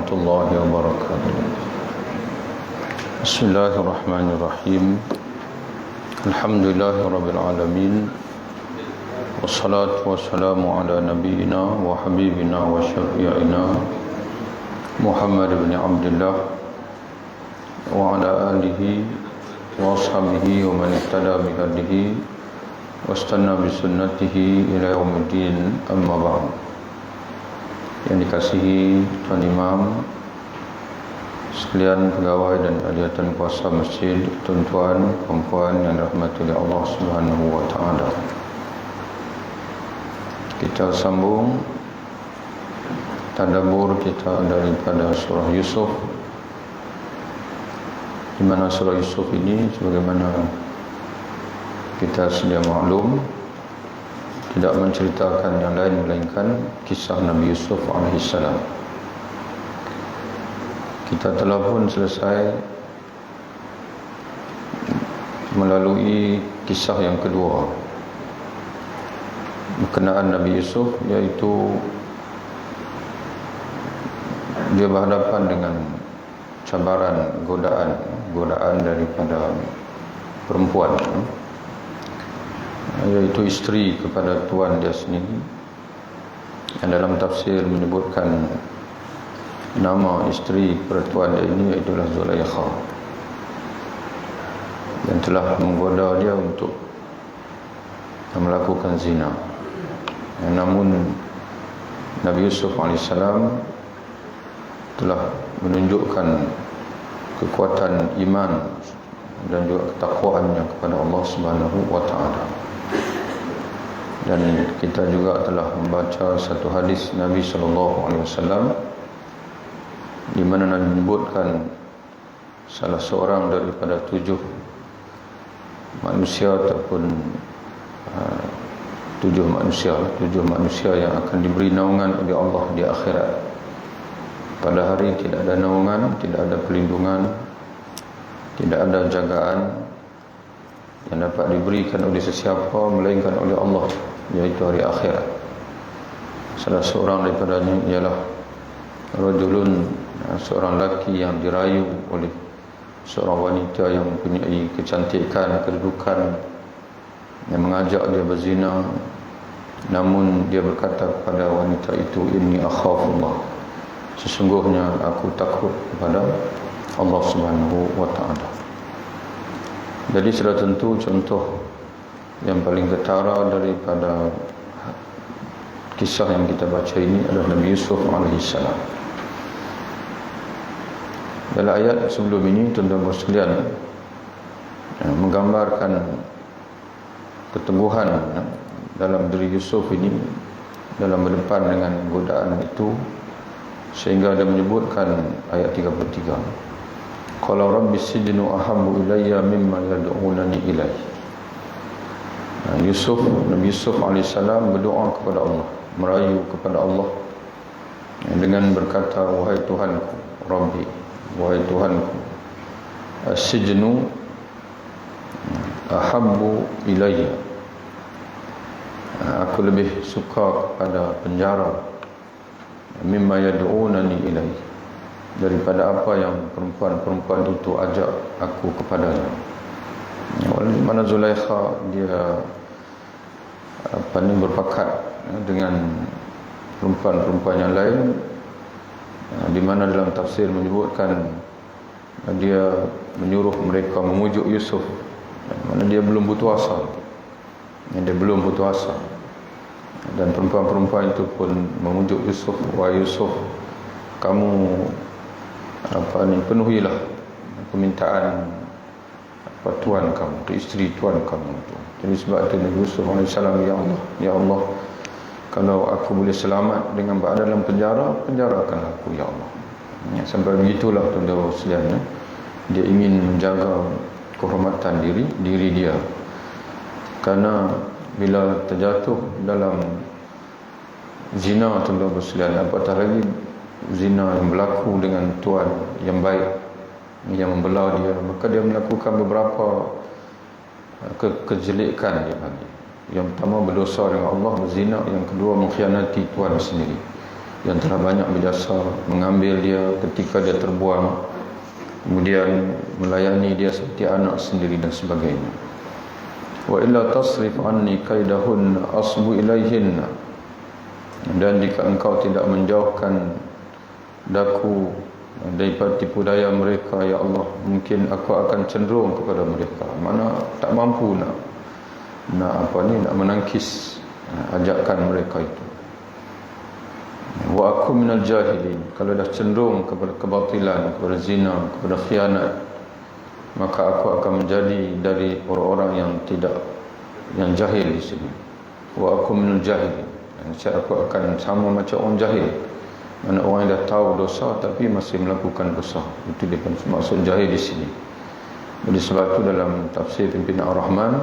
warahmatullahi wabarakatuh. Bismillahirrahmanirrahim. Alhamdulillahirabbil alamin. Wassalatu wassalamu ala nabiyyina wa habibina wa syafi'ina Muhammad bin Abdullah wa ala alihi wa ashabihi wa man ihtada bihadihi wastanna bisunnatihi ila yaumiddin, amma ba'd. Yang dikasihi Tuan Imam sekalian, pegawai dan ahli kuasa masjid, tuan-tuan, puan-puan yang dirahmati oleh Allah Subhanahu wa taala. Kita sambung tadabbur kita daripada surah Yusuf, di mana surah Yusuf ini sebagaimana kita sedia maklum tidak menceritakan yang lain melainkan kisah Nabi Yusuf alaihissalam. Kita telah pun selesai melalui kisah yang kedua berkenaan Nabi Yusuf, iaitu dia berhadapan dengan cabaran, godaan daripada perempuan, iaitu isteri kepada tuan dia sendiri, yang dalam tafsir menyebutkan nama isteri kepada tuan dia ini iaitulah Zulaikha, yang telah menggoda dia untuk melakukan zina. Namun Nabi Yusuf AS telah menunjukkan kekuatan iman dan juga ketakwaannya kepada Allah Subhanahu wa taala. Dan kita juga telah membaca satu hadis Nabi SAW di mana Nabi menyebutkan salah seorang daripada 7 manusia ataupun 7 manusia yang akan diberi naungan oleh Allah di akhirat. Pada hari tidak ada naungan, tidak ada perlindungan, tidak ada jagaan yang dapat diberikan oleh sesiapa melainkan oleh Allah, yaitu hari akhirat. Salah seorang daripadanya ialah rajulun, seorang lelaki yang dirayu oleh seorang wanita yang mempunyai kecantikan, kedudukan, yang mengajak dia berzina. Namun dia berkata kepada wanita itu, inni akhafullah, sesungguhnya aku takut kepada Allah Subhanahu wa taala. Jadi sudah tentu contoh yang paling ketara daripada kisah yang kita baca ini adalah Nabi Yusuf alaihissalam. Dalam ayat sebelum ini, tuan-tuan sekalian, menggambarkan keteguhan dalam diri Yusuf ini dalam berdepan dengan godaan itu, sehingga dia menyebutkan ayat 33, qala rabbi sijnu ahabbu ilayya mimma yad'unani ilayh. Nabi Yusuf alaihissalam berdoa kepada Allah, merayu kepada Allah dengan berkata, wahai Tuhanku, Rabbi, wahai Tuhanku, as-sijnu ahabbu ilayya, aku lebih suka kepada penjara, mimma yad'unani ilaih, daripada apa yang perempuan-perempuan itu ajak aku kepadanya. Mana Zulaikha dia berpakat dengan perempuan-perempuan yang lain, di mana dalam tafsir menyebutkan dia menyuruh mereka memujuk Yusuf, mana dia belum putus asa. Dan perempuan-perempuan itu pun memujuk Yusuf, wahai Yusuf, kamu penuhilah permintaan tuan kamu, isteri tuan kamu itu. Jadi sebab itu Nabi Yusuf AS, ya Allah, kalau aku boleh selamat dengan berada dalam penjara, penjarakanlah aku, ya Allah. Sampai begitulah tuan-tuan sekalian, dia ingin menjaga kehormatan diri dia. Karena bila terjatuh dalam zina, tuan-tuan sekalian, apatah lagi zina yang berlaku dengan tuan yang baik, yang membela dia, maka dia melakukan beberapa kejelekan dia bagi. Yang pertama berdosa dengan Allah, berzina. Yang kedua mengkhianati tuan sendiri. yang telah banyak berjasa mengambil dia ketika dia terbuang, kemudian melayani dia seperti anak sendiri dan sebagainya. Wa illa tasrif anni kaidahun asbu ilaihinna, dan jika engkau tidak menjauhkan daku daripada tipu daya mereka, ya Allah, mungkin aku akan cenderung kepada mereka. Mana tak mampu nak menangkis ajakan mereka itu. Wa aku minal jahilin, kalau dah cenderung kepada kebatilan, kepada zina, kepada khianat, maka aku akan menjadi dari orang-orang yang jahil di sini. Wa aku minal jahilin, aku akan sama macam orang jahil. Mana orang yang dah tahu dosa tapi masih melakukan dosa, itu dia maksud jahil di sini. Jadi sebab itu dalam tafsir Pimpinan Ar-Rahman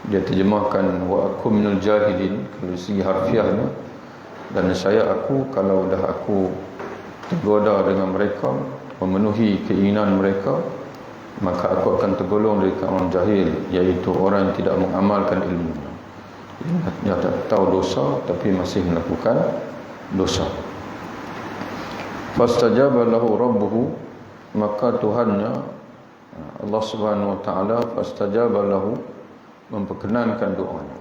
dia terjemahkan wa aku minal jahilin kalau segi harfiahnya, dan aku kalau dah aku tergoda dengan mereka, memenuhi keinginan mereka, maka aku akan tergolong dari kalangan jahil, iaitu orang yang tidak mengamalkan ilmu, yang tak tahu dosa tapi masih melakukan dosa. Fastajaba lahu rabbuhu, maka Tuhannya Allah Subhanahu wa taala fastajaba lahu, memperkenankan doanya.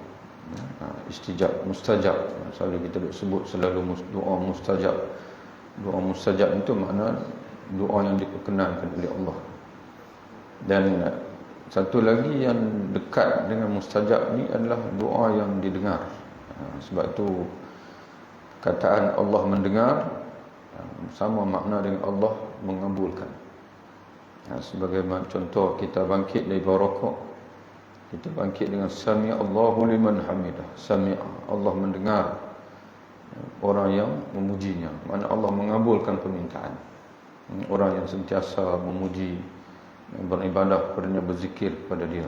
Istijab, mustajab, selalu kita sebut selalu doa mustajab. Doa mustajab itu makna doa yang diperkenankan oleh Allah. Dan satu lagi yang dekat dengan mustajab ni adalah doa yang didengar. Sebab itu kataan Allah mendengar sama makna dengan Allah mengabulkan. Sebagaimana contoh kita bangkit dari rukuk, kita bangkit dengan sami Allahu liman hamidah. Sami Allah mendengar orang yang memujinya, mana Allah mengabulkan permintaan. Orang yang sentiasa memuji, beribadah kepadanya, berzikir kepada dia.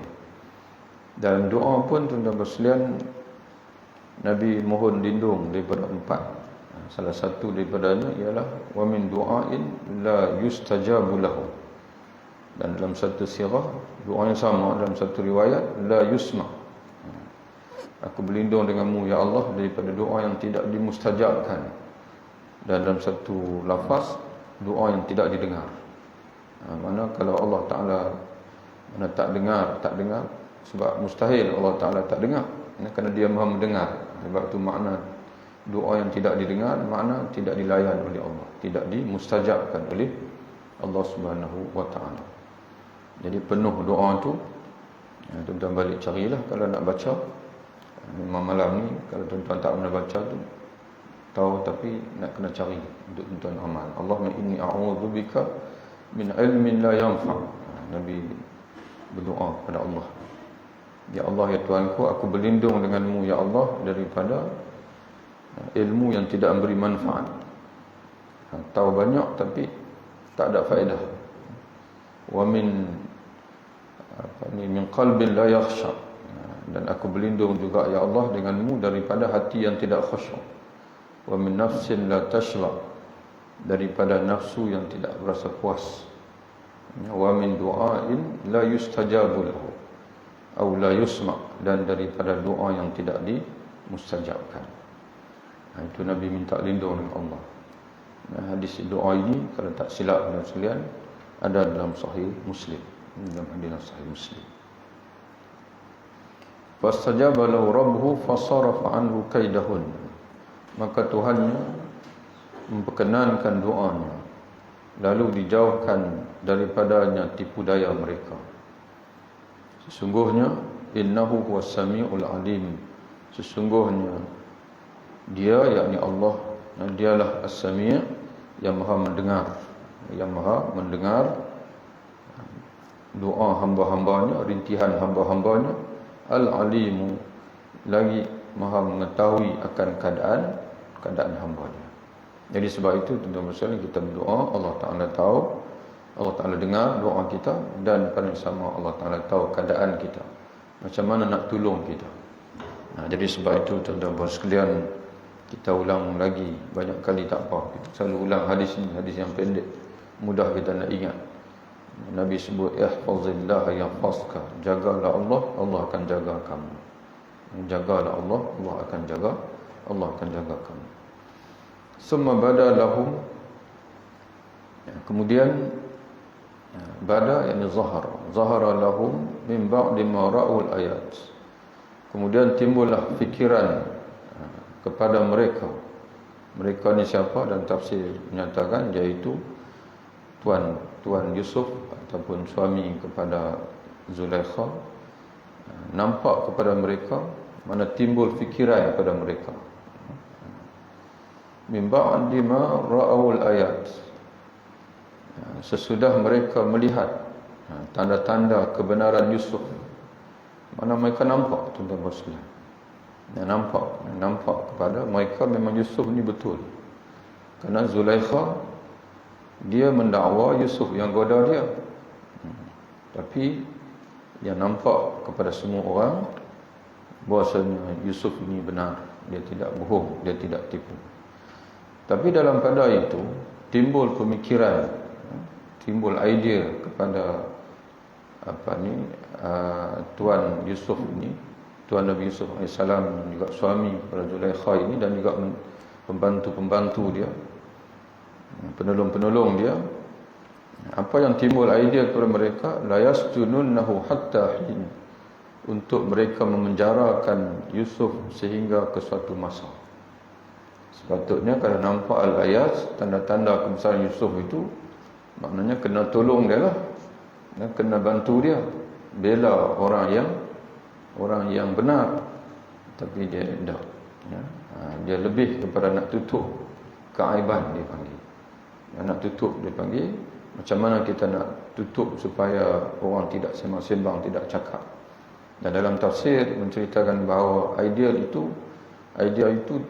Dalam doa pun tuan-tuan bersekalian, Nabi mohon lindung daripada 4. Salah satu daripadanya ialah wa min du'ain la yustajabu lahu. Dan dalam satu sirah doa yang sama, dalam satu riwayat la yusma. Aku berlindung denganmu ya Allah daripada doa yang tidak dimustajabkan. Dan dalam satu lafaz doa yang tidak didengar. Mana kalau Allah Taala mana tak dengar sebab mustahil Allah Taala tak dengar, kerana dia Maha mendengar. Sebab itu makna doa yang tidak didengar, makna tidak dilayan oleh Allah, tidak dimustajabkan oleh Allah Subhanahu wa taala. Jadi penuh doa tu, tuan-tuan balik carilah kalau nak baca. Memang malam ni kalau tuan-tuan tak pernah baca tu tahu, tapi nak kena cari untuk tuan-tuan amal. Allahumma inni a'udzubika min ilmin la yanfa'. Nabi berdoa kepada Allah, ya Allah, ya Tuhanku, aku berlindung denganmu ya Allah daripada ilmu yang tidak memberi manfaat. Tahu banyak tapi tak ada faedah. Wa min qalbin la yakhsha, dan aku berlindung juga ya Allah denganmu daripada hati yang tidak khusyuk. Wa min nafsin la tashba, daripada nafsu yang tidak berasa puas. Wa min du'ain la yustajabu lahu atau la yusma, dan daripada doa yang tidak dimustajabkan. Itu Nabi minta lindung dengan Allah. Hadis doa ini kalau tak silap dalam sekalian ada dalam Sahih Muslim, dalam hadis Sahih Muslim. Fastajaba lahu rabbuhu fasarafa anhu kaidahun, maka Tuhannya memperkenankan doanya, lalu dijauhkan daripadanya tipu daya mereka. Sesungguhnya innahu huwas samiul alim, sesungguhnya dia, yakni Allah, dialah as-sami' yang maha mendengar, yang maha mendengar doa hamba-hambanya, rintihan hamba-hambanya. Al-alimu, lagi maha mengetahui akan keadaan hambanya. Jadi sebab itu tuan-tuan sekalian, kita berdoa, Allah Ta'ala tahu, Allah Ta'ala dengar doa kita, dan paling sama Allah Ta'ala tahu keadaan kita, macam mana nak tolong kita. Jadi sebab itu tuan-tuan sekalian, kita ulang lagi banyak kali tak apa, kita selalu ulang hadis ini, hadis yang pendek, mudah kita nak ingat. Nabi sebut ihfazillah yahfazka, jagalah Allah, Allah akan jaga kamu. Jagalah Allah, Allah akan jaga kamu. summa bada lahum, kemudian bada yakni zahara lahum min ba'di ma ra'ul ayat, kemudian timbullah fikiran kepada mereka. Mereka ni siapa? Dan tafsir menyatakan iaitu tuan Yusuf ataupun suami kepada Zulaikha, nampak kepada mereka, mana timbul fikiran kepada mereka. Min ba'di ma ra'ul ayat, sesudah mereka melihat tanda-tanda kebenaran Yusuf. Mana mereka nampak, tuan-tuan sekalian, nampak kepada mereka memang Yusuf ni betul. Kerana Zulaikha dia mendakwa Yusuf yang goda dia, tapi dia nampak kepada semua orang bahawasanya Yusuf ini benar, dia tidak bohong, dia tidak tipu. Tapi dalam pada itu timbul pemikiran, timbul idea kepada tuan Yusuf ini, tuan Nabi Yusuf AS, juga suami kepada Zulaikha ini, dan juga pembantu-pembantu dia, penolong-penolong dia. Apa yang timbul idea kepada mereka, la yasjununnahu hatta hin, untuk mereka memenjarakan Yusuf sehingga ke suatu masa. Sepatutnya kalau nampak al-ayat, tanda-tanda kebesaran Yusuf itu, maknanya kena tolong dia lah, kena bantu dia, bela orang yang benar. Tapi dia tidak, dia lebih kepada nak tutup keaiban, dia panggil. Nak tutup, dia panggil. Macam mana kita nak tutup supaya orang tidak sembang-sembang, tidak cakap. Dan dalam tafsir menceritakan bahawa idea itu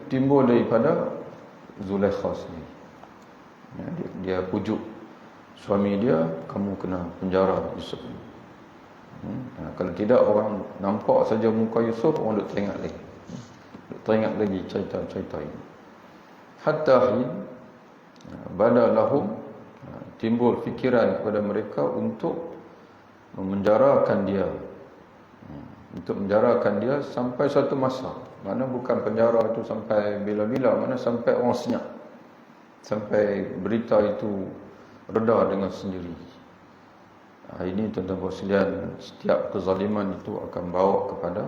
timbul daripada Zulaikha sendiri. Dia pujuk suami dia, kamu kena penjara Yusuf. Kalau tidak, orang nampak saja muka Yusuf, orang duk teringat lagi cerita-cerita ini. Hatta hin bada lahum, timbul fikiran kepada mereka untuk memenjarakan dia, sampai satu masa. Mana bukan penjara itu sampai bila-bila, mana sampai orang senyap, sampai berita itu reda dengan sendiri. Ini tuan-tuan sekalian, setiap kezaliman itu akan bawa kepada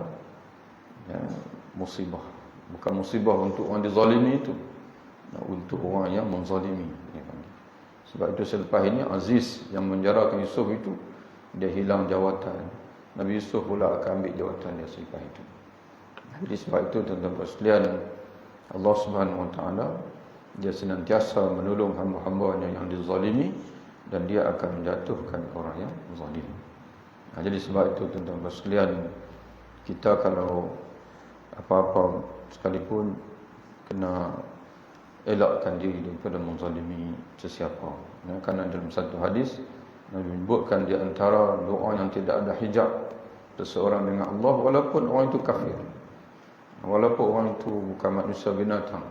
musibah. Bukan musibah untuk orang dizalimi itu, untuk orang yang menzalimi. Sebab itu selepas ini Aziz yang menjarakan Yusuf itu, dia hilang jawatan. Nabi Yusuf pula akan ambil jawatan dia selepas itu. Jadi sebab itu tuan-tuan sekalian, Allah Subhanahu Wa Taala dia senantiasa menolong hamba-hambanya yang dizalimi, dan dia akan menjatuhkan orang yang zalim. Jadi sebab itu tuan-tuan sekalian, kita kalau apa-apa sekalipun kena elakkan diri daripada menzalimi sesiapa. Kerana dalam satu hadis Nabi menyebutkan di antara doa yang tidak ada hijab seseorang dengan Allah, walaupun orang itu kafir, walaupun orang itu bukan manusia binatang,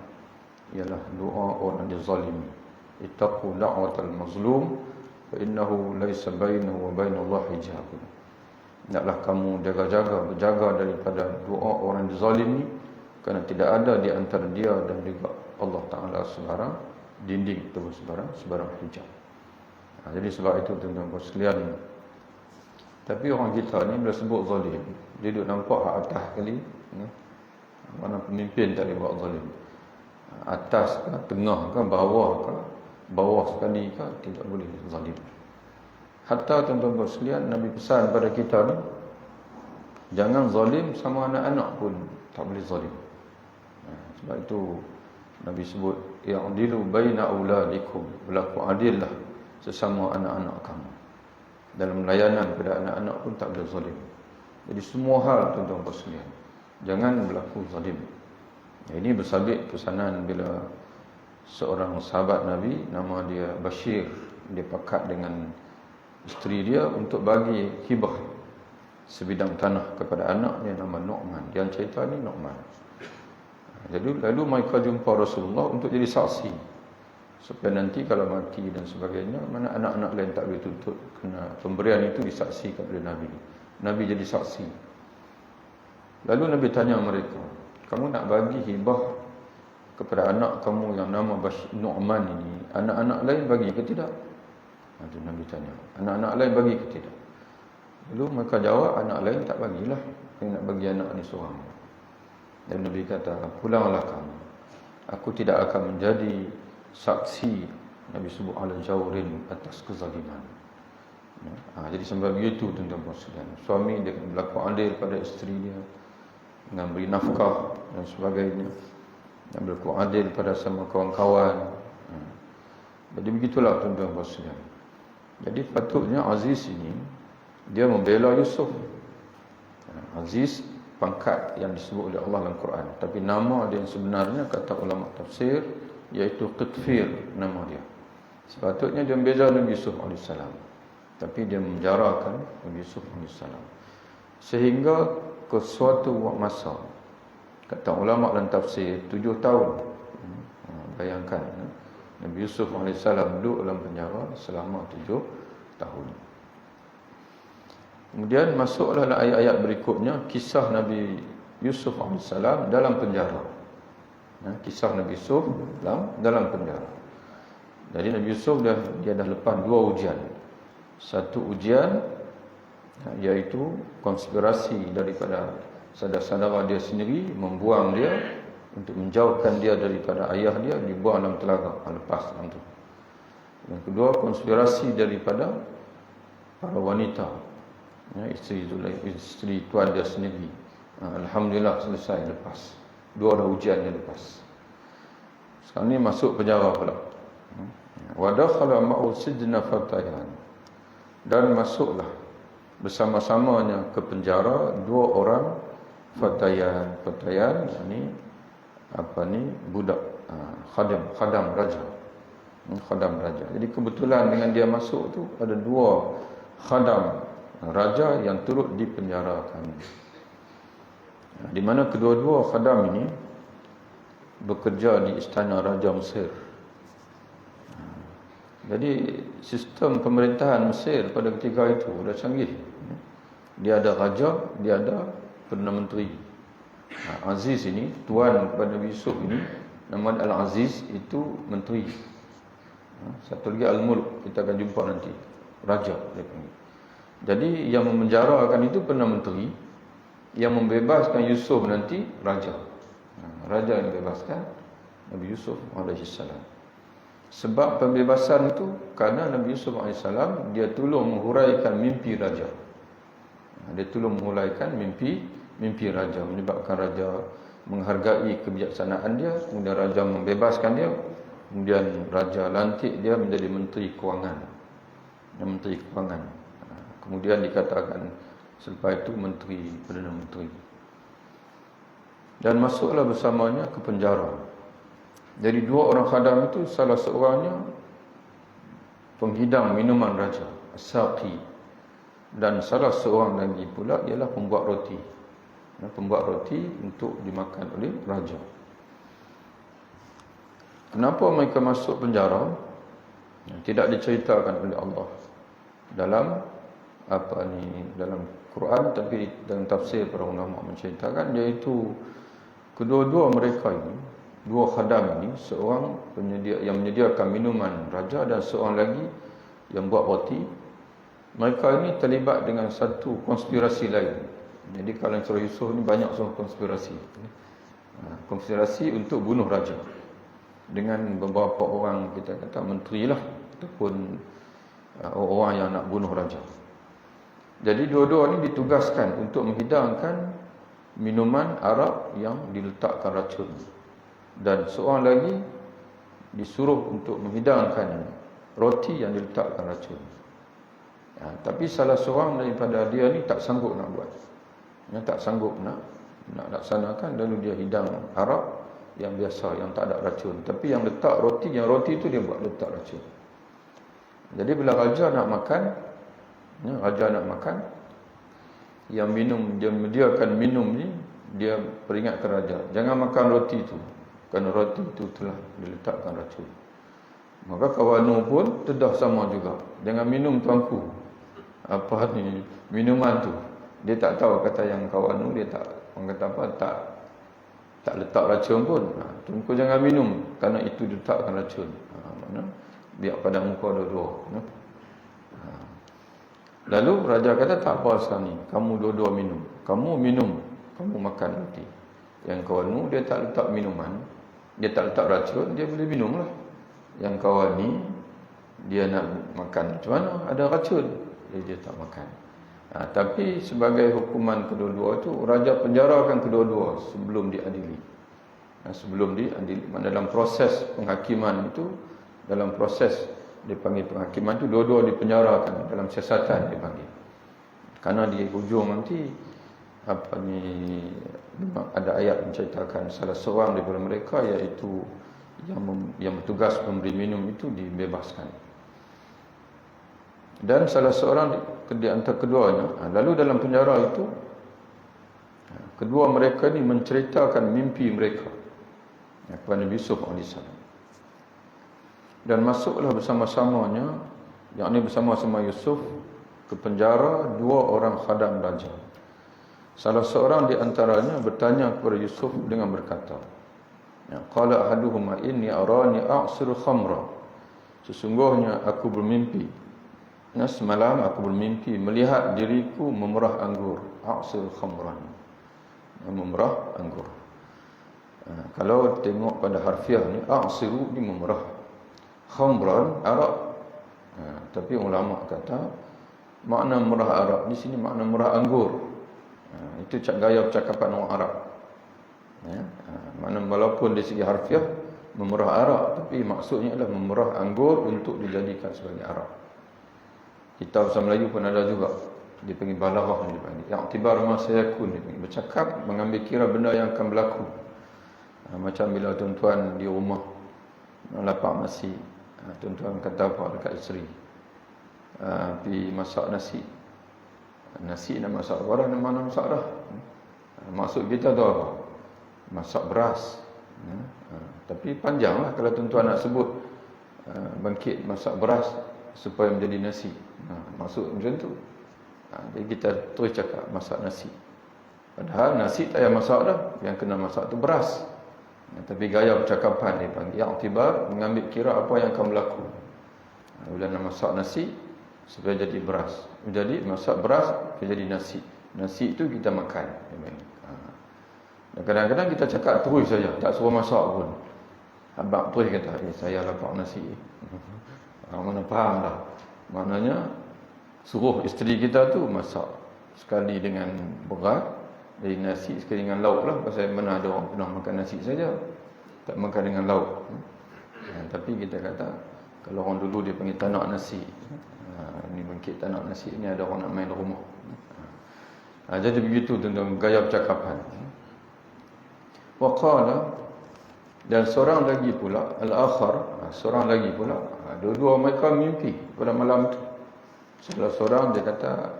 ialah doa orang dizalimi. Ittaqu da'watal mazlum fa innahu laysa bainahu wa bainallahi hijab. Hendaklah kamu berjaga daripada doa orang dizalimi, kerana tidak ada di antara dia dan juga Allah Ta'ala sebarang dinding atau sebarang hijab. Jadi sebab itu tuan-tuan sekalian, tapi orang kita ni bila sebut zalim, dia duduk nampak atas kali, mana pemimpin tak boleh buat zalim. Atas ke, tengah ke, bawah sekali ke, tidak boleh zalim. Hatta tuan-tuan sekalian, Nabi pesan pada kita ni, jangan zalim sama anak-anak pun tak boleh zalim. Sebab itu Nabi sebut, ya'dilu baina auladikum, berlaku adillah sesama anak-anak kamu. Dalam layanan pada anak-anak pun tak boleh zalim. Jadi semua hal tuan-tuan sekalian, jangan berlaku zalim. Ini bersabit pesanan bila seorang sahabat Nabi, nama dia Bashir, dia pakat dengan isteri dia untuk bagi hibah sebidang tanah kepada anak dia nama Nu'man. Yang cerita ni Nu'man. Jadi lalu mereka jumpa Rasulullah untuk jadi saksi, supaya nanti kalau mati dan sebagainya, mana anak-anak lain tak boleh tuntut, kena pemberian itu disaksikan oleh Nabi. Nabi jadi saksi. Lalu Nabi tanya mereka, kamu nak bagi hibah kepada anak kamu yang nama Nu'man ini, anak-anak lain bagi ke tidak? Itu Nabi tanya, anak-anak lain bagi ke tidak? Lalu mereka jawab, anak lain tak bagilah, yang nak bagi anak ni seorang. Dan Nabi kata, pulanglah kamu, aku tidak akan menjadi saksi, Nabi sebut al-jawrin, atas kezaliman. Jadi sebab itu tuan-tuan sekalian, suami dia berlaku adil pada isteri dia dengan beri nafkah dan sebagainya, dan berlaku adil pada sama kawan-kawan. Jadi begitulah tuan-tuan sekalian. Jadi patutnya Aziz ini dia membela Yusuf. Aziz pangkat yang disebut oleh Allah dalam Quran, tapi nama dia yang sebenarnya kata ulama tafsir iaitu Qitfir nama dia. Sepatutnya dia membela Nabi Yusuf AS, tapi dia menjarakan Nabi Yusuf AS sehingga ke suatu masa, kata ulama dalam tafsir 7 tahun. Bayangkan Nabi Yusuf AS duduk dalam penjara selama 7 tahun. Kemudian masuklah dalam ayat-ayat berikutnya kisah Nabi Yusuf AS dalam penjara. Kisah Nabi Yusuf dalam penjara. Jadi Nabi Yusuf dia dah lepas 2 ujian. Satu ujian iaitu konspirasi daripada saudara-saudara dia sendiri, membuang dia untuk menjauhkan dia daripada ayah dia, dibuang dalam telaga, lepas dalam tu. Yang kedua, konspirasi daripada para wanita, isteri tuan dia sendiri. Alhamdulillah selesai, lepas. 2 dah ujian dia lepas. Sekarang ni masuk penjara pula. Wa dakhala ma'u sijna fatayan, dan masuklah bersama-samanya ke penjara 2 orang fatayan. Fatayan ni budak, khadam raja. Khadam raja. Jadi kebetulan dengan dia masuk tu ada 2 khadam raja yang turut dipenjarakan. Di mana kedua-dua khadam ini bekerja di istana Raja Mesir. Jadi sistem pemerintahan Mesir pada ketika itu dah canggih. Dia ada raja, dia ada Perdana Menteri. Aziz ini, tuan kepada Nabi Yusuf ini, nama Al-Aziz, itu menteri. Satu lagi Al-Mulk, kita akan jumpa nanti, raja dia panggil. Jadi yang memenjarakan itu Perdana Menteri, yang membebaskan Yusuf nanti raja. Raja yang membebaskan Nabi Yusuf AS. Sebab pembebasan itu kerana Nabi Yusuf AS dia tolong menghuraikan mimpi raja. Dia tolong menghuraikan mimpi raja, menyebabkan raja menghargai kebijaksanaan dia, kemudian raja membebaskan dia, kemudian raja lantik dia menjadi menteri kewangan. Menteri kewangan. Kemudian dikatakan selepas itu menteri, Perdana Menteri. Dan masuklah bersamanya ke penjara. Jadi 2 orang khadam itu, salah seorangnya penghidang minuman raja, as-saqi, dan salah seorang lagi pula ialah pembuat roti. Pembuat roti untuk dimakan oleh raja. Kenapa mereka masuk penjara? Tidak diceritakan oleh Allah dalam dalam Quran, tapi dalam tafsir para ulama menceritakan, iaitu kedua-dua mereka ini, 2 khadam ini, seorang yang menyediakan minuman raja dan seorang lagi yang buat roti. Mereka ini terlibat dengan satu konspirasi lain. Jadi kalau surah Yusuf ni banyak surah konspirasi. Konspirasi untuk bunuh raja dengan beberapa orang, kita kata menteri lah, ataupun orang yang nak bunuh raja. Jadi dua-dua ni ditugaskan untuk menghidangkan minuman arak yang diletakkan racun, dan seorang lagi disuruh untuk menghidangkan roti yang diletakkan racun. Tapi salah seorang daripada dia ni tak sanggup nak buat, tak sanggup nak laksanakan, lalu dia hidang arak yang biasa, yang tak ada racun. Tapi yang letak roti, yang roti itu dia buat letak racun. Jadi bila raja nak makan, yang minum, dia menyediakan minum ni, dia peringatkan raja, jangan makan roti itu, kerana roti itu telah diletakkan racun. Maka Kawanu pun tedah sama juga, jangan minum tuanku minuman tu. Dia tak tahu kata yang Kawanu, dia tak, orang kata apa, tak letak racun pun. Tuan jangan minum kerana itu diletakkan racun. Mana biar pada muka dua-dua. Lalu raja kata, tak apa sekarang ni, kamu dua-dua minum. Kamu minum, kamu makan nanti. Yang kawanmu dia tak letak minuman, dia tak letak racun, dia boleh minum lah. Yang kawan ni dia nak makan, macam mana? Ada racun, dia tak makan. Tapi sebagai hukuman kedua-dua tu, raja penjarakan kedua-dua sebelum diadili. Sebelum diadili, dalam proses penghakiman itu, dalam proses dipanggil penghakiman tu, dua-dua dipenjarakan dalam siasatan dipanggil. Karena di hujung nanti ada ayat menceritakan salah seorang daripada mereka, iaitu yang bertugas memberi minum itu dibebaskan. Dan salah seorang di antara keduanya, lalu dalam penjara itu, kedua mereka ni menceritakan mimpi mereka kepada Nabi Yusuf AS. Dan masuklah bersama-samanya, yakni bersama-sama Yusuf, ke penjara dua orang khadam raja. Salah seorang di antaranya bertanya kepada Yusuf dengan berkata, qala ahaduhuma inni arani a'siru khamra. Sesungguhnya aku bermimpi, semalam aku bermimpi melihat diriku memerah anggur. A'siru khamran, memerah anggur. Kalau tengok pada harfiah ni, a'siru ni memerah, khamran arak. Tapi ulama kata makna merah arak di sini makna merah anggur. Itu gaya percakapan orang Arab. Makna walaupun dari segi harfiah memerah arak, tapi maksudnya adalah memerah anggur untuk dijadikan sebagai arak. Kitab bahasa Melayu pun ada juga, dipanggil balaghah, dipanggil i'tibar ma sayakun, bercakap mengambil kira benda yang akan berlaku. Macam bila tuan-tuan di rumah nak lapak nasi, tuan-tuan kata apa dekat isteri, pergi masak nasi nak masak apa dah, mana masak dah. Maksud kita tu apa? Masak beras. Tapi panjanglah kalau tuan-tuan nak sebut bangkit masak beras supaya menjadi nasi. Maksud macam tu. Jadi kita terus cakap masak nasi. Padahal nasi tak payah masak dah, yang kena masak tu beras. Tapi gaya percakapan dia panggil i'tibar, mengambil kira apa yang akan berlaku. Bila nak masak nasi supaya jadi beras, jadi masak beras supaya jadi nasi. Nasi itu kita makan. Dan kadang-kadang kita cakap terus saja, tak suruh masak pun. Abang terus kata, saya lapak nasi. Mana faham dah. Maknanya suruh isteri kita tu masak sekali dengan beras, dari nasi sekali dengan lauk lah. Pasal mana ada orang pernah makan nasi saja, tak makan dengan lauk. Tapi kita kata, kalau orang dulu dia panggil tanak nasi, ini bangkit tanak nasi, ini ada orang nak main rumah. Jadi begitu tentang gaya percakapan. Waqala, dan seorang lagi pula, al-akhar, seorang lagi pula, dua-dua mereka mimpi pada malam itu. Salah seorang dia kata,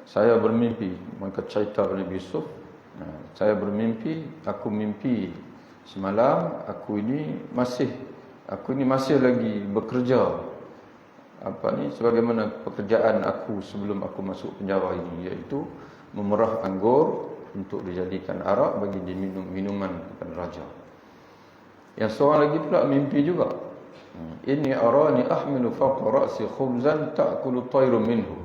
saya bermimpi, maka cerita oleh Yusuf, saya bermimpi, aku mimpi semalam aku ini masih lagi bekerja sebagaimana pekerjaan aku sebelum aku masuk penjara ini, iaitu memerah anggur untuk dijadikan arak bagi diminum minuman kepada raja. Yang seorang lagi pula mimpi juga, inni arani ahmilu fawqa ra'si khubzan ta'kulu tayru minhu.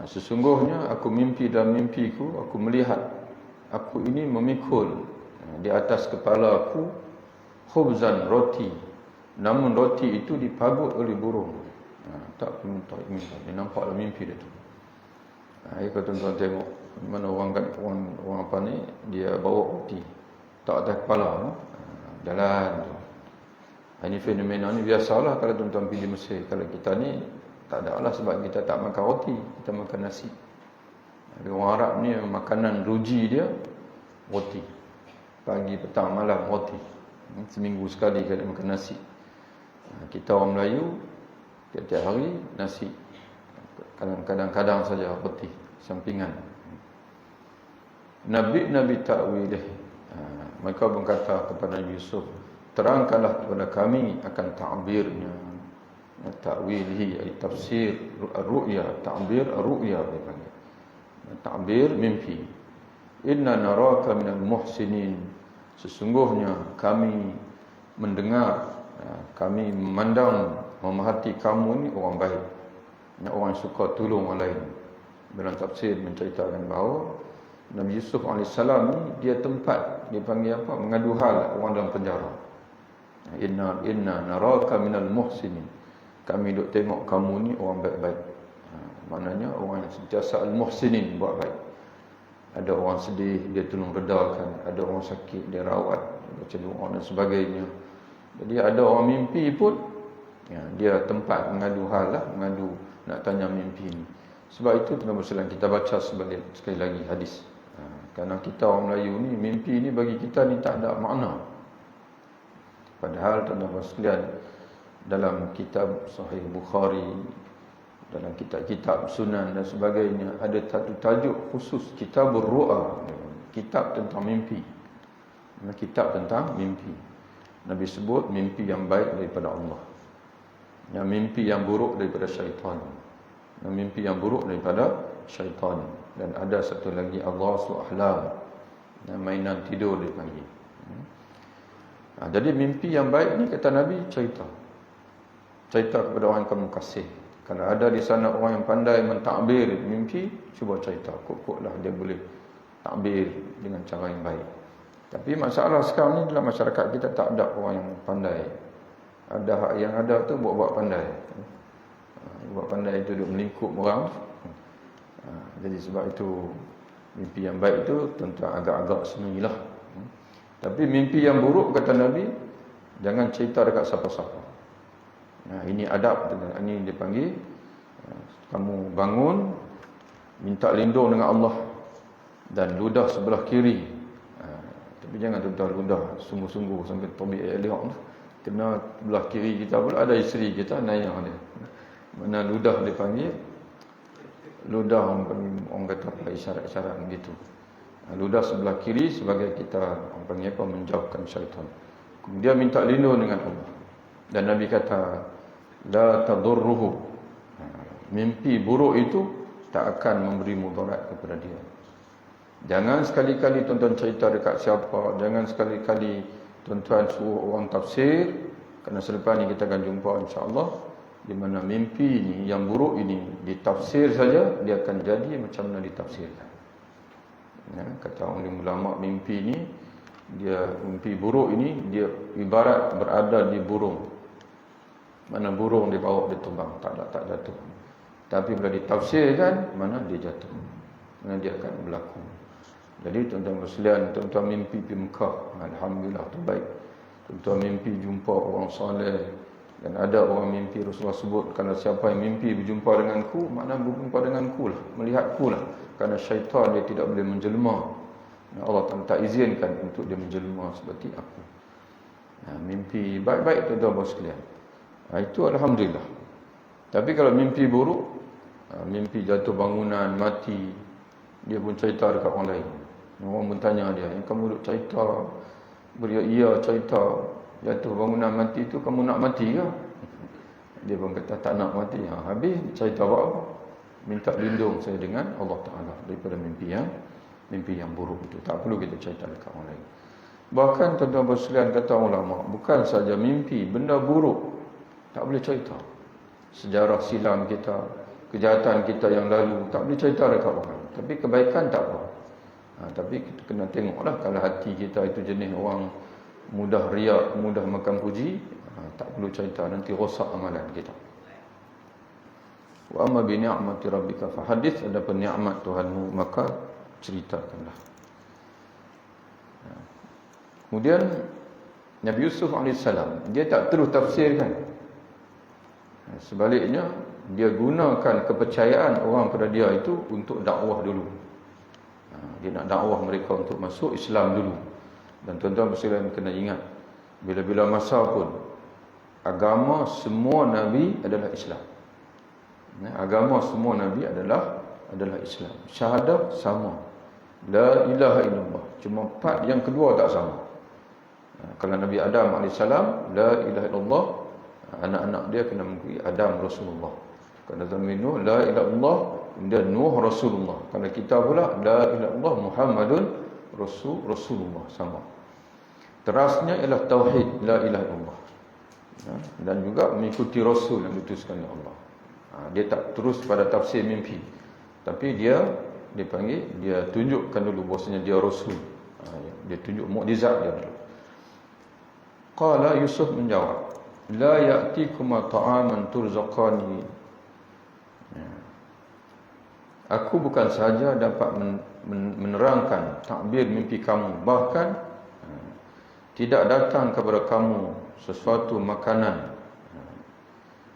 Sesungguhnya aku mimpi dalam mimpiku, aku melihat aku ini memikul di atas kepala aku khubzan, roti, namun roti itu dipagut oleh burung. Tak perlu tak mimpi, dia nampak dalam mimpi dia tu. Kalau tuan-tuan tengok mana orang apa ni, dia bawa roti tak atas kepala, jalan tu. Ini fenomena ni biasalah kalau tuan-tuan pergi Mesir. Kalau kita ni tak ada lah, sebab kita tak makan roti, kita makan nasi. Orang Arab ni makanan ruji dia roti. Pagi, petang, malam roti. Seminggu sekali kita makan nasi. Kita orang Melayu tiap-tiap hari nasi. Kadang-kadang saja roti sampingan. Nabi ta'wilih. Mereka berkata kepada Yusuf, terangkanlah kepada kami akan ta'birnya. Ta'wilihi ay tafsir ar-ru'ya, ta'bir ar-ru'ya dipanggil. Ta'bir mimpi. Inna naraka minal muhsinin. Sesungguhnya kami mendengar, kami memandang, memerhati kamu ni orang baik, orang yang suka tolong orang lain. Dalam tafsir menceritakan bahawa Nabi Yusuf AS ni dia tempat, dia panggil apa, mengadu hal orang dalam penjara. Inna naraka minal muhsinin. Kami duk tengok kamu ni orang baik-baik. Maknanya orang yang sentiasa al-muhsinin, buat baik. Ada orang sedih, dia tolong redakan. Ada orang sakit, dia rawat, baca doa dan sebagainya. Jadi ada orang mimpi pun, dia tempat mengadu hal lah, mengadu, nak tanya mimpi ni. Sebab itu tuan-tuan sekalian, kita baca sekali lagi hadis. Kerana kita orang Melayu ni, mimpi ni bagi kita ni tak ada makna. Padahal tuan-tuan sekalian, dalam kitab Sahih Bukhari, dalam kitab-kitab Sunan dan sebagainya, ada satu tajuk khusus, Kitabur Ru'a, kitab tentang mimpi. Kitab tentang mimpi. Nabi sebut mimpi yang baik daripada Allah, yang mimpi yang buruk daripada syaitan, yang mimpi yang buruk daripada syaitan. Dan ada satu lagi, Aghasul Ahlam, mainan tidur dia panggil. Jadi mimpi yang baik ni, kata Nabi, cerita kepada orang yang kamu kasih. Kalau ada di sana orang yang pandai mentadbir mimpi, cuba cerita, kok-koklah dia boleh takbir dengan cara yang baik. Tapi masalah sekarang ni dalam masyarakat kita tak ada orang yang pandai. Ada yang ada tu buat-buat pandai. Buat pandai itu duk melingkup orang. Jadi sebab itu mimpi yang baik itu tentu agak-agak senilah. Tapi mimpi yang buruk, kata Nabi, jangan cerita dekat siapa-siapa. Ini adab, ini dipanggil kamu bangun, minta lindung dengan Allah, dan ludah sebelah kiri. Tapi jangan tuan-tuan ludah sungguh-sungguh sampai tobik elok tu. Kena sebelah kiri kita pula ada isteri kita, nayah dia. Mana ludah dipanggil, ludah orang kata apa, isyarat-isyarat begitu. Ludah sebelah kiri sebagai kita, orang panggil apa, menjauhkan syaitan. Kemudian minta lindung dengan Allah. Dan Nabi kata, la tadurruhu. Mimpi buruk itu tak akan memberi mudarat kepada dia. Jangan sekali-kali tuan-tuan cerita dekat siapa. Jangan sekali-kali tuan-tuan suruh orang tafsir. Kerana selepas ni kita akan jumpa insya-Allah, di mana mimpi ni yang buruk ini ditafsir saja, dia akan jadi macam mana ditafsirkan. Kata orang ulama, mimpi ni, dia mimpi buruk ini, dia ibarat berada di burung. Mana burung dia bawa, dia terbang, tak jatuh. Tapi bila ditafsirkan, mana dia jatuh, mana dia akan berlaku. Jadi tuan-tuan bersekalian, tuan-tuan mimpi pergi Mekah, alhamdulillah terbaik. Tuan-tuan mimpi jumpa orang soleh. Dan ada orang mimpi, Rasulullah sebut, kalau siapa yang mimpi berjumpa denganku, makna berjumpa denganku lah, melihatku lah. Kerana syaitan dia tidak boleh menjelma. Allah tak izinkan untuk dia menjelma seperti aku. Mimpi baik-baik tuan-tuan bersekalian, itu alhamdulillah. Tapi kalau mimpi buruk, mimpi jatuh bangunan, mati, dia pun cerita dekat orang lain. Orang pun tanya dia, yang kamu duk cerita, beria cerita jatuh bangunan mati tu, kamu nak mati ke? Dia pun kata tak nak mati. Habis cerita apa? Minta lindung saya dengan Allah Ta'ala daripada mimpi yang buruk itu. Tak perlu kita cerita dekat orang lain. Bahkan tuan-tuan bersekalian, kata ulama, bukan saja mimpi, benda buruk tak boleh cerita. Sejarah silam kita, kejahatan kita yang lalu, tak boleh cerita dekat orang. Tapi kebaikan tak apa. Tapi kita kena tengoklah, kalau hati kita itu jenis orang mudah riak, mudah makan puji, tak perlu cerita, nanti rosak amalan kita. Wa amma bi ni'mati rabbika fahadits, adapun nikmat Tuhanmu maka ceritakanlah. Kemudian Nabi Yusuf AS, dia tak terus tafsirkan. Sebaliknya, dia gunakan kepercayaan orang pada dia itu untuk dakwah dulu. Dia nak dakwah mereka untuk masuk Islam dulu. Dan tuan-tuan sekalian kena ingat, bila-bila masa pun, agama semua Nabi adalah Islam. Agama semua Nabi adalah Islam. Syahadah sama, la ilaha illallah. Cuma part yang kedua tak sama. Kalau Nabi Adam AS, la ilaha illallah, anak-anak dia kena mengikuti Adam Rasulullah. Kalau Nabi Nuh la ilaha illallah, kemudian Nuh Rasulullah. Kalau kita pula la ilaha illallah Muhammadun Rasulullah, sama. Terasnya ialah tauhid la ilaha illallah. Dan juga mengikuti Rasul yang diutuskan oleh Allah. Dia tak terus pada tafsir mimpi, tapi dia panggil, dia tunjukkan dulu bahasanya dia Rasul. Dia tunjuk mukjizat dia dulu. Qala Yusuf menjawab, la ya'tikuma ta'aman turzaqani. Aku bukan sahaja dapat menerangkan takbir mimpi kamu, bahkan tidak datang kepada kamu sesuatu makanan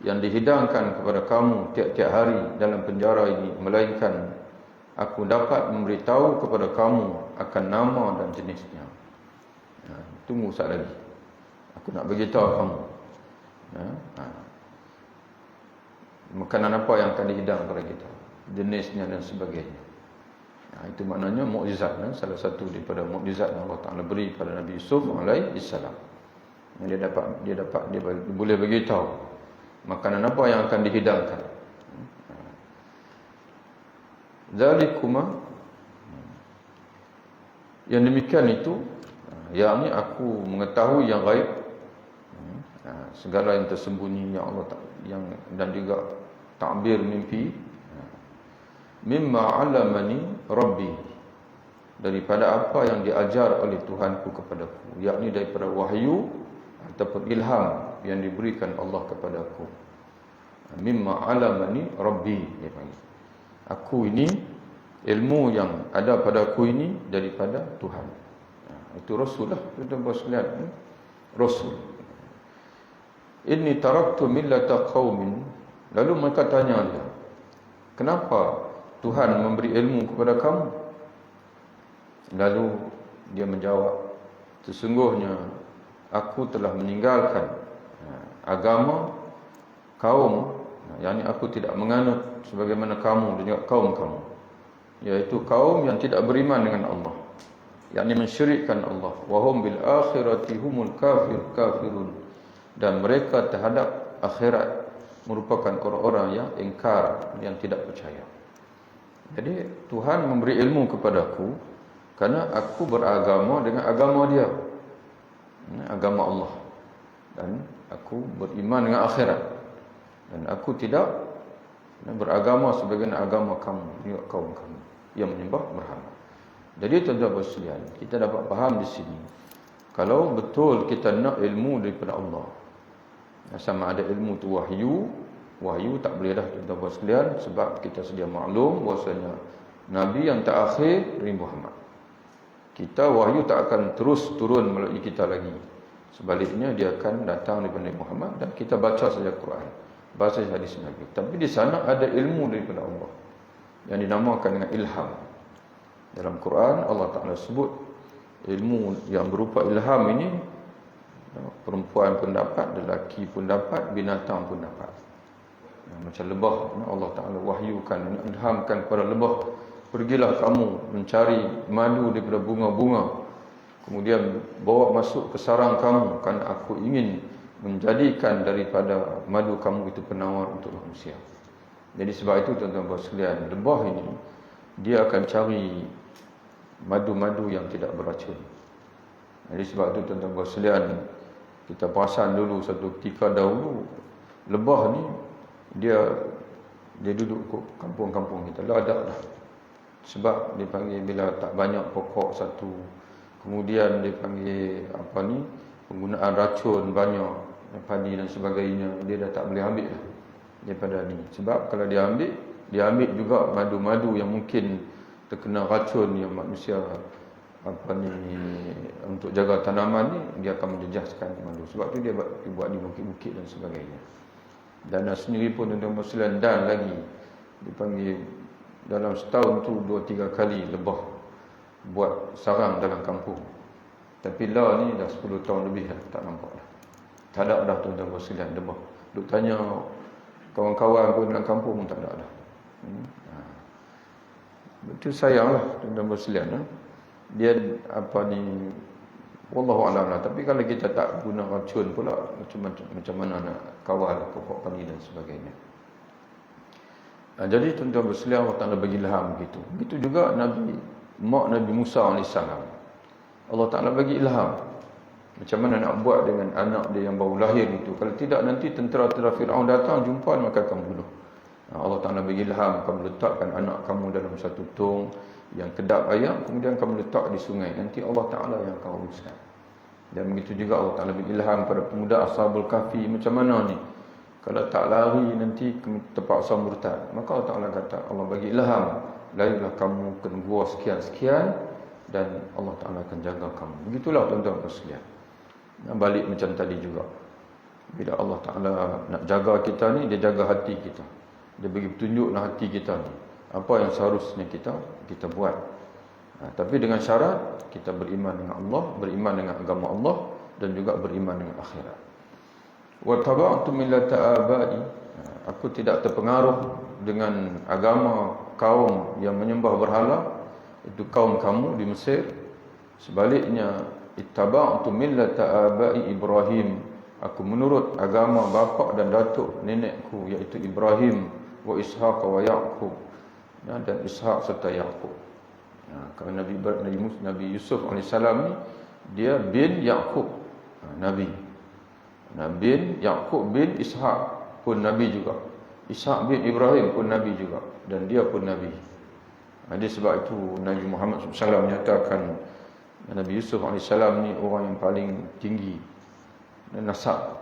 yang dihidangkan kepada kamu tiap-tiap hari dalam penjara ini, melainkan aku dapat memberitahu kepada kamu akan nama dan jenisnya. Tunggu sekejap lagi, aku nak beritahu kamu makanan apa yang akan dihidang kepada kita, jenisnya dan sebagainya. Itu maknanya mukjizat, salah satu daripada mukjizat yang Allah Taala beri pada Nabi Yusuf alaihi salam. Dia boleh beritahu makanan apa yang akan dihidangkan. Zalikuma, yang demikian itu, yakni aku mengetahui yang gaib, segala yang tersembunyi yang Allah yang, dan juga takbir mimpi, mimma 'allamani Rabbi, daripada apa yang diajar oleh Tuhanku kepadaku, yakni daripada wahyu ataupun ilham yang diberikan Allah kepadaku. Mimma 'allamani Rabbi, dia panggil. Aku ini, ilmu yang ada padaku ini daripada Tuhan. Itu Rasul lah, tuan-tuan sekalian, Rasul. Inni taraktu millata qaumin. Lalu mereka tanya dia, kenapa Tuhan memberi ilmu kepada kamu? Lalu dia menjawab, sesungguhnya aku telah meninggalkan agama kaum, yakni aku tidak menganut sebagaimana kamu dan juga kaum kamu, yaitu kaum yang tidak beriman dengan Allah, yakni mensyirikkan Allah. Wahum bil akhirati humul kafirun, dan mereka terhadap akhirat merupakan orang-orang yang ingkar, yang tidak percaya. Jadi Tuhan memberi ilmu kepadaku kerana aku beragama dengan agama dia, agama Allah, dan aku beriman dengan akhirat, dan aku tidak beragama sebagaimana agama kamu, juga kaum kamu yang menyembah berhala. Jadi tuan-tuan sekalian, kita dapat faham di sini, kalau betul kita nak ilmu daripada Allah, sama ada ilmu tu wahyu tak boleh dah tuan-tuan sekalian, sebab kita sedia maklum bahasanya Nabi yang terakhir Nabi Muhammad. Kita wahyu tak akan terus turun melalui kita lagi, sebaliknya dia akan datang daripada Nabi Muhammad, dan kita baca saja Quran, baca hadis Nabi. Tapi di sana ada ilmu daripada Allah yang dinamakan dengan ilham. Dalam Quran Allah Ta'ala sebut ilmu yang berupa ilham ini, perempuan pun dapat, lelaki pun dapat, binatang pun dapat. Macam lebah, Allah Ta'ala wahyukan, ilhamkan kepada lebah, pergilah kamu mencari madu daripada bunga-bunga, kemudian bawa masuk ke sarang kamu, kerana aku ingin menjadikan daripada madu kamu itu penawar untuk manusia. Jadi sebab itu tuan-tuan sekalian, lebah ini dia akan cari madu-madu yang tidak beracun. Jadi sebab itu tuan-tuan sekalian, kita perasan dulu satu ketika dahulu, lebah ni dia duduk kampung-kampung kita, ladak dah. Sebab dia panggil bila tak banyak pokok satu, kemudian dia panggil penggunaan racun banyak, padi dan sebagainya, dia dah tak boleh ambil dah daripada ni. Sebab kalau dia ambil juga madu-madu yang mungkin terkena racun yang manusia untuk jaga tanaman ni, dia akan menjejaskan madu. Sebab tu dia buat di bukit-bukit dan sebagainya. Dan sendiri pun tuan-tuan sekalian, dan lagi dipanggil dalam setahun tu 2-3 kali lebah buat sarang dalam kampung. Tapi lah ni dah 10 tahun lebih dah tak nampak dah. Tak ada dah tuan-tuan sekalian lebah. Duk tanya kawan-kawan pun dalam kampung pun tak ada dah. Betul, sayanglah tuan-tuan sekalian. Dia wallahu a'lam lah. Tapi kalau kita tak guna racun pula, macam mana nak kawal pokok padi dan sebagainya. Jadi tuan-tuan bersekalian, Allah Ta'ala bagi ilham begitu. Begitu juga Nabi Musa AS. Allah Ta'ala bagi ilham macam mana nak buat dengan anak dia yang baru lahir itu. Kalau tidak, nanti tentera-tentera Fir'aun datang jumpa, maka akan bunuh. Allah Ta'ala bagi ilham, kamu letakkan anak kamu dalam satu tong yang kedap air, kemudian kamu letak di sungai, nanti Allah Ta'ala yang akan uruskan. Dan begitu juga Allah Ta'ala bagi ilham pada pemuda Ashabul Kahfi, macam mana ni kalau tak lari nanti terpaksa murtad. Maka Allah Ta'ala kata, Allah bagi ilham, larilah kamu ke gua sekian-sekian dan Allah Ta'ala akan jaga kamu. Begitulah tuan-tuan sekalian. Balik macam tadi juga, bila Allah Ta'ala nak jaga kita ni, dia jaga hati kita. Dia bagi petunjuklah hati kita ni, apa yang seharusnya kita buat. Tapi dengan syarat kita beriman dengan Allah, beriman dengan agama Allah, dan juga beriman dengan akhirat. Wa taba'tu millata abai, aku tidak terpengaruh dengan agama kaum yang menyembah berhala, itu kaum kamu di Mesir. Sebaliknya, ittaba'tu millata abai Ibrahim, aku menurut agama bapa dan datuk nenekku, iaitu Ibrahim wa Ishaq wa Yaqub, dan Ishaq serta Yaqub. Kalau Nabi Yusuf AS ni, dia bin Yaqub, Nabi bin Yaqub bin Ishaq pun Nabi juga, Ishaq bin Ibrahim pun Nabi juga, dan dia pun Nabi. Jadi sebab itu Nabi Muhammad SAW menyatakan Nabi Yusuf AS ni orang yang paling tinggi nasab,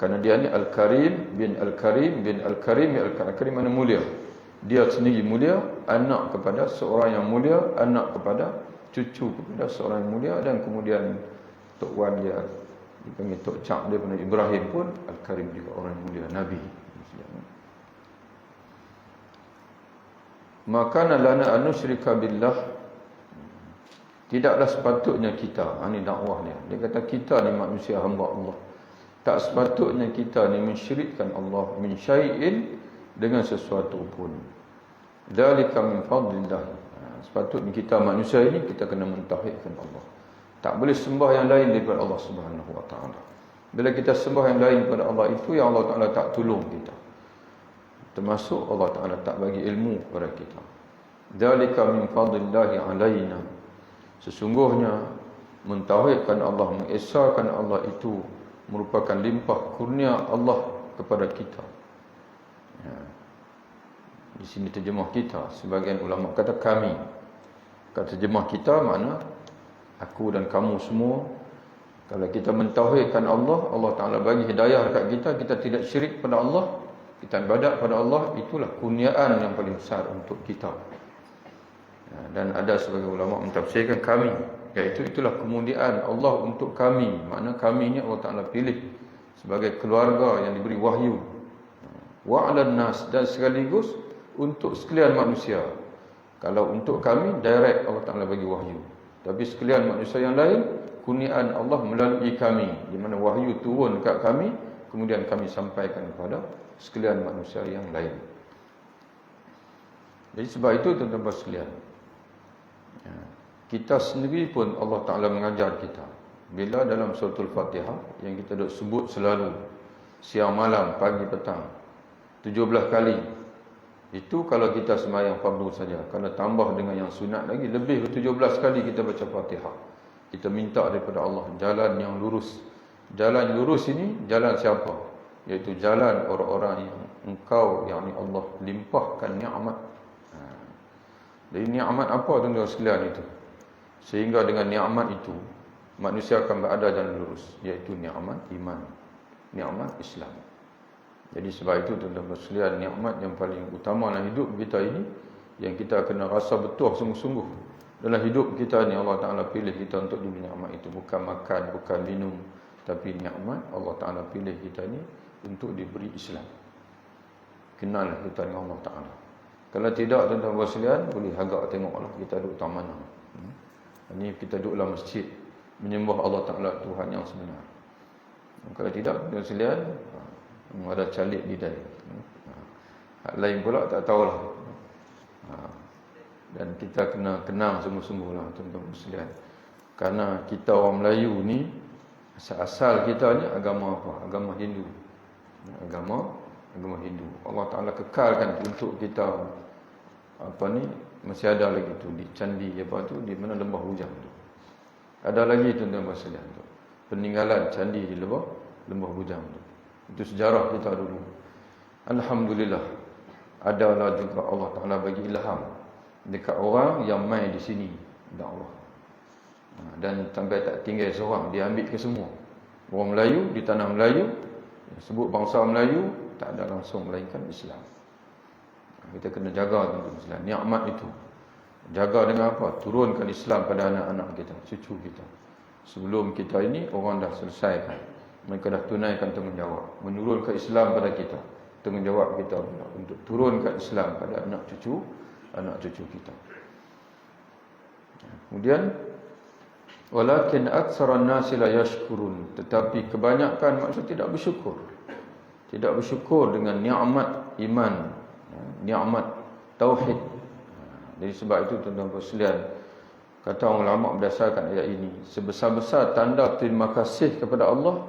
kerana dia ni Al-Karim bin Al-Karim bin Al-Karim. Al-Karim mana mulia, dia sendiri mulia, anak kepada seorang yang mulia, anak kepada cucu kepada seorang yang mulia, dan kemudian Tok Wan dia dipanggil Tok Cak dia pun Ibrahim pun Al-Karim juga orang yang mulia, Nabi. Maka lana anusyrika billah, tidaklah sepatutnya kita, ini dakwah dia kata kita ni manusia hamba Allah, tak sepatutnya kita ni mensyirikkan Allah min syai'in, dengan sesuatu pun. Dzalika min fadlillah, sepatutnya kita manusia ini kita kena mentauhidkan Allah. Tak boleh sembah yang lain daripada Allah Subhanahu wa taala. Bila kita sembah yang lain daripada Allah, itu yang Allah Taala tak tolong kita. Termasuk Allah Taala tak bagi ilmu kepada kita. Dzalika min fadlillah alaina, sesungguhnya mentauhidkan Allah, mengesahkan Allah itu merupakan limpah kurnia Allah kepada kita. Di sini terjemah kita, sebagian ulama kata kami. Kata terjemah kita makna aku dan kamu semua. Kalau kita mentauhidkan Allah, Allah Ta'ala bagi hidayah dekat kita, kita tidak syirik pada Allah, kita ibadat pada Allah, itulah kurniaan yang paling besar untuk kita. Dan ada sebagai ulama mentafsirkan kami, iaitu itulah kemuliaan Allah untuk kami. Makna kami ini Allah Ta'ala pilih sebagai keluarga yang diberi wahyu. Wa 'alan nas, dan sekaligus untuk sekalian manusia. Kalau untuk kami direct Allah Ta'ala bagi wahyu, tapi sekalian manusia yang lain kurniaan Allah melalui kami, di mana wahyu turun dekat kami, kemudian kami sampaikan kepada sekalian manusia yang lain. Jadi sebab itu tuan-tuan sekalian, kita sendiri pun Allah Ta'ala mengajar kita. Bila dalam suratul Fatihah yang kita duk sebut selalu, siang malam, pagi petang, 17 kali. Itu kalau kita sembahyang fardu saja. Kalau tambah dengan yang sunat lagi, lebih 17 kali kita baca Fatihah. Kita minta daripada Allah jalan yang lurus. Jalan lurus ini jalan siapa? Iaitu jalan orang-orang yang engkau, yakni Allah, limpahkan nikmat. Jadi nikmat apa tuan-tuan sekalian itu? Sehingga dengan nikmat itu manusia akan berada jalan lurus, iaitu nikmat iman, nikmat Islam. Jadi sebab itu tuan-tuan sekalian, nikmat yang paling utama dalam hidup kita ini, yang kita kena rasa betul sungguh-sungguh dalam hidup kita ni, Allah Ta'ala pilih kita untuk diberi nikmat itu. Bukan makan, bukan minum, tapi nikmat Allah Ta'ala pilih kita ni untuk diberi Islam. Kenal kita dengan Allah Ta'ala. Kalau tidak tuan-tuan sekalian, boleh agak tengoklah kita duduk tak mana. Ini kita duduk dalam masjid menyembah Allah Ta'ala Tuhan yang sebenar. Kalau tidak tuan-tuan sekalian, ada calik lidah. Hak lain pula tak tahulah. Dan kita kena kenang sungguh-sungguh lah tuan-tuan sekalian. Karena kita orang Melayu ni, asal kita ni agama apa? Agama Hindu. Agama agama Hindu. Allah Ta'ala kekalkan untuk kita masih ada lagi tu di candi di mana lembah Hujang tu. Ada lagi tuan-tuan sekalian tu. Peninggalan candi di lembah Hujang tu. Itu sejarah kita dulu. Alhamdulillah. Adalah juga Allah Ta'ala bagi ilham dekat orang yang mai di sini dakwah. Dan sampai tak tinggal seorang, dia ambil ke semua. Orang Melayu di tanah Melayu, sebut bangsa Melayu, tak ada langsung melainkan Islam. Kita kena jaga tuan-tuan sekalian nikmat itu. Jaga dengan apa? Turunkan Islam pada anak-anak kita, cucu kita. Sebelum kita ini orang dah selesaikan. Mereka dah tunaikan tanggungjawab menurunkan Islam pada kita. Tanggungjawab kita untuk turunkan Islam pada anak cucu kita. Kemudian walakin aktsaran nasi la yashkurun, tetapi kebanyakan maksud tidak bersyukur. Tidak bersyukur dengan nikmat iman, nikmat tauhid. Jadi sebab itu tuan-tuan sekalian, kata ulama berdasarkan ayat ini, sebesar-besar tanda terima kasih kepada Allah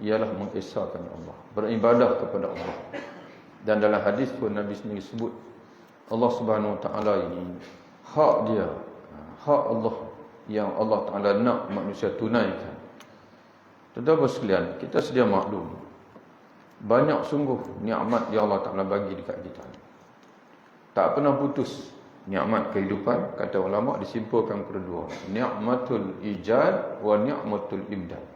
ialah mengesahkan Allah, beribadah kepada Allah. Dan dalam hadis pun Nabi sendiri sebut Allah Subhanahu Wa Taala ini hak dia, hak Allah yang Allah Taala nak manusia tunaikan. Tuan-tuan sekalian, kita sedia maklum banyak sungguh nikmat yang Allah Taala bagi dekat kita. Tak pernah putus nikmat kehidupan, kata ulama disimpulkan kedua, nikmatul ijad wa nikmatul imdad.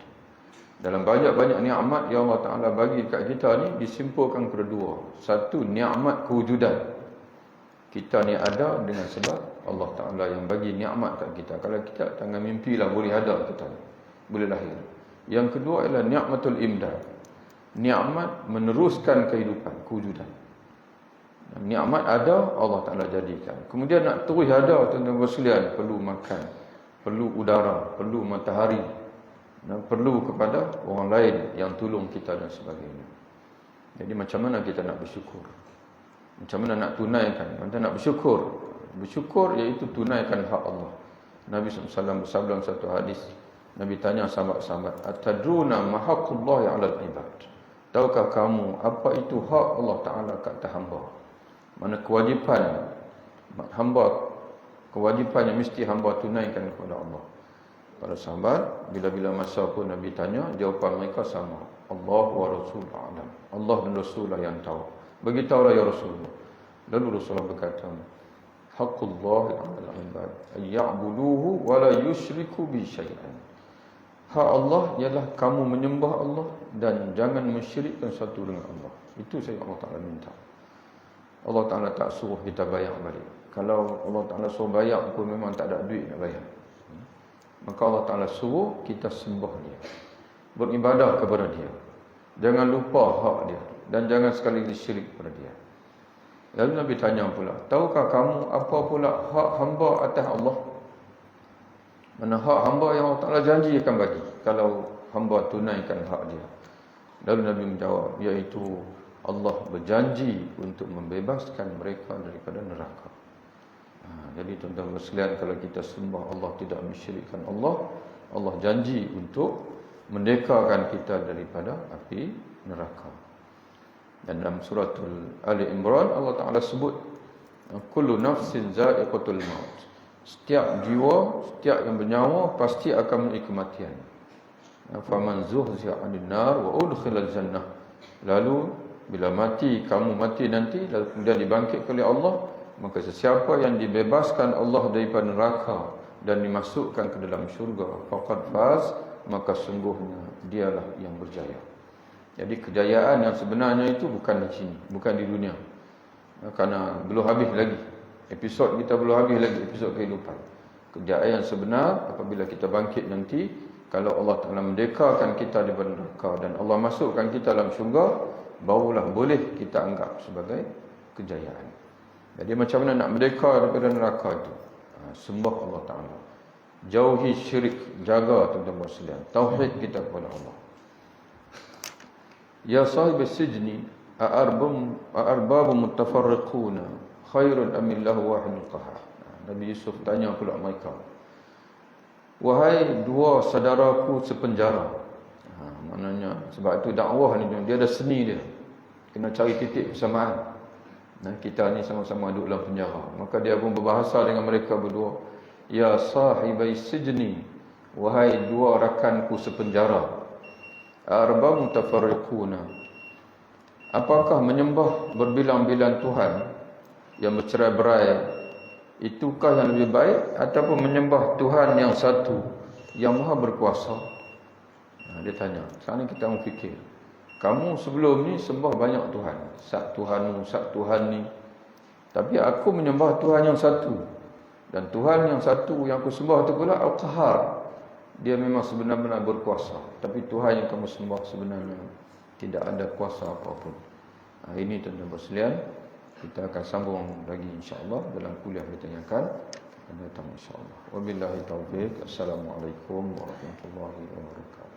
Dalam banyak-banyak nikmat yang Allah Taala bagi dekat kita ni disimpulkan kedua. Satu, nikmat kewujudan. Kita ni ada dengan sebab Allah Taala yang bagi nikmat kat kita. Kalau kita jangan mimpilah boleh ada kita ni, boleh lahir. Yang kedua ialah nikmatul imdad. Nikmat meneruskan kehidupan, kewujudan. Nikmat ada, Allah Ta'ala jadikan. Kemudian nak terus ada, tuan-tuan sekalian, perlu makan, perlu udara, perlu matahari, dan perlu kepada orang lain yang tolong kita dan sebagainya. Jadi macam mana kita nak bersyukur? Macam mana nak tunaikan? Macam mana nak bersyukur? Bersyukur iaitu tunaikan hak Allah. Nabi SAW bersabda dalam satu hadis, Nabi tanya sahabat-sahabat, atadruna ma haqqullahi 'alal ibad? Tahukah kamu apa itu hak Allah Ta'ala kat hamba? Mana kewajipan hamba, kewajipan yang mesti hamba tunaikan kepada Allah. Para sahabat bila-bila masa pun Nabi tanya, jawapan mereka sama, Allah wa Rasul a'lam. Allah dan Rasulullah yang tahu. Beritahulah ya Rasulullah. Lalu Rasulullah berkata, haqqullahi 'alal ibad ay ya'buduhu wa la yusyriku bi syai'an. Hak Allah ialah kamu menyembah Allah dan jangan mensyirikkan satu dengan Allah. Itu saya Allah Ta'ala minta. Allah Ta'ala tak suruh kita bayar balik. Kalau Allah Ta'ala suruh bayar pun memang tak ada duit nak bayar. Maka Allah Ta'ala suruh kita sembah dia, beribadah kepada dia, jangan lupa hak dia, dan jangan sekali syirik kepada dia. Lalu Nabi tanya pula, tahukah kamu apa pula hak hamba atas Allah? Mana hak hamba yang Allah Ta'ala janji akan bagi kalau hamba tunaikan hak dia. Lalu Nabi menjawab, iaitu Allah berjanji untuk membebaskan mereka daripada neraka. Jadi tuan-tuan sekalian, kalau kita sembah Allah, tidak mensyirikkan Allah, Allah janji untuk mendekakan kita daripada api neraka. Dan dalam suratul Ali Imran Allah Ta'ala sebut, kullu nafsin za'iqatul maut. Setiap jiwa, setiap yang bernyawa pasti akan memiliki kematian. Faman zuhziya 'anil nar wa udkhilal jannah. Lalu bila mati, kamu mati nanti, lalu kemudian dibangkit oleh Allah, maka sesiapa yang dibebaskan Allah daripada neraka dan dimasukkan ke dalam syurga, faqad faz, maka sungguhnya dialah yang berjaya. Jadi kejayaan yang sebenarnya itu bukan di sini, bukan di dunia. Karena belum habis lagi. Episod kita belum habis lagi, episod kehidupan. Kejayaan yang sebenar apabila kita bangkit nanti, kalau Allah Ta'ala mendekakan kita daripada neraka dan Allah masukkan kita dalam syurga, barulah boleh kita anggap sebagai kejayaan. Jadi macam mana nak merdeka daripada neraka itu? Sembah Allah Ta'ala, jauhi syirik, jaga tuan-tuan sekalian tauhid kita kepada Allah. Ya sahib as-sijni a'arbabun mutafarriquna khairun amillahu wahidul qahhar. Nabi Yusuf tanya pula mereka, wahai dua saudaraku sepenjara. Maknanya sebab itu dakwah ni dia ada seni dia. kena cari titik persamaan. Nah, kita ni sama-sama duduk dalam penjara. Maka dia pun berbahasa dengan mereka berdua. Ya sahibai sijni, wahai dua rakanku sepenjara. Arba mutafarriquna. Apakah menyembah berbilang-bilang Tuhan yang bercerai-berai itukah yang lebih baik, ataupun menyembah Tuhan yang satu yang maha berkuasa? Nah, dia tanya. Sekarang ni kita fikir, kamu sebelum ni sembah banyak Tuhan, sak Tuhan ni, tapi aku menyembah Tuhan yang satu, dan Tuhan yang satu yang aku sembah tu pula Al-Qahar. Dia memang sebenar-benar berkuasa, tapi Tuhan yang kamu sembah sebenarnya tidak ada kuasa apapun. Ini tuan-tuan sekalian, kita akan sambung lagi insya-Allah dalam kuliah kita yang akan datang insya-Allah. Wabillahi taufiq. Assalamualaikum warahmatullahi wabarakatuh.